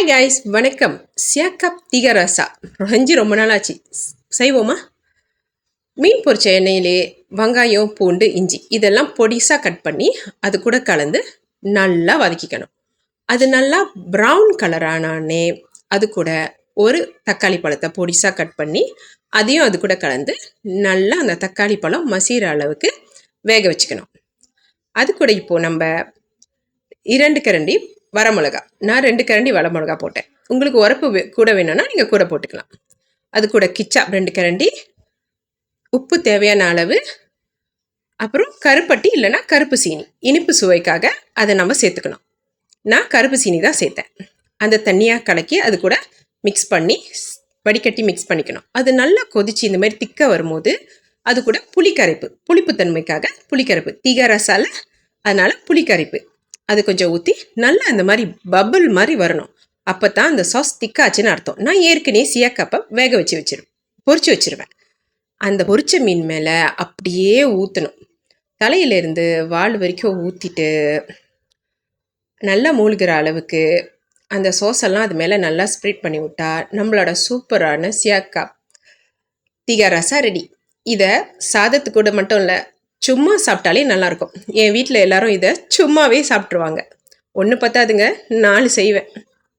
Hi guys, வணக்கம். சியாக்கப் தீக ரசா செஞ்சு ரொம்ப நாள் ஆச்சு. செய்வோமா? மீன் பொரிச்ச எண்ணெயிலே வெங்காயம், பூண்டு, இஞ்சி இதெல்லாம் பொடிசாக கட் பண்ணி அது கூட கலந்து நல்லா வதக்கிக்கணும். அது நல்லா ப்ரௌன் கலர் ஆனானே அது கூட ஒரு தக்காளி பழத்தை பொடிசாக கட் பண்ணி அதையும் அது கூட கலந்து நல்லா அந்த தக்காளி பழம் மசிகிற அளவுக்கு வேக வச்சுக்கணும். அது கூட இப்போது நம்ம 2 கரண்டி வரமிளகா, நான் 2 கரண்டி வரமிளகா போட்டேன். உங்களுக்கு உரப்பு கூட வேணும்னா நீங்கள் கூட போட்டுக்கலாம். அது கூட கிச்சா 2 கரண்டி, உப்பு தேவையான அளவு, அப்புறம் கருப்பட்டி இல்லைன்னா கருப்பு சீனி இனிப்பு சுவைக்காக அதை நம்ம சேர்த்துக்கணும். நான் கருப்பு சீனி தான் சேர்த்தேன். அந்த தண்ணியாக கலக்கி அது கூட மிக்ஸ் பண்ணி வடிகட்டி மிக்ஸ் பண்ணிக்கணும். அது நல்லா கொதிச்சு இந்த மாதிரி திக்க வரும்போது அது கூட புளிக்கரைப்பு, புளிப்புத்தன்மைக்காக புளிக்கரைப்பு, தீக ரசால அதனால் புளிக்கரைப்பு அது கொஞ்சம் ஊற்றி நல்லா அந்த மாதிரி பபிள் மாதிரி வரணும். அப்போ தான் அந்த சாஸ் திக்காச்சுன்னு அர்த்தம். நான் ஏற்கனவே சியாக்கப்பை வேக பொரிச்சு வச்சுருவேன். அந்த பொரிச்ச மீன் மேலே அப்படியே ஊற்றணும். தலையிலேருந்து வால் வரைக்கும் ஊற்றிட்டு நல்லா மூழ்கிற அளவுக்கு அந்த சோஸெல்லாம் அது மேலே நல்லா ஸ்ப்ரெட் பண்ணி விட்டா நம்மளோட சூப்பரான சியாக்கப் தீக ரசா ரெடி. இதை சாதத்து கூட மட்டும் இல்லை, சும்மா சாப்பிட்டாலே நல்லாயிருக்கும். என் வீட்டில் எல்லாரும் இதை சும்மாவே சாப்பிட்ருவாங்க. 1 பத்தாதுங்க, 4 செய்வேன்.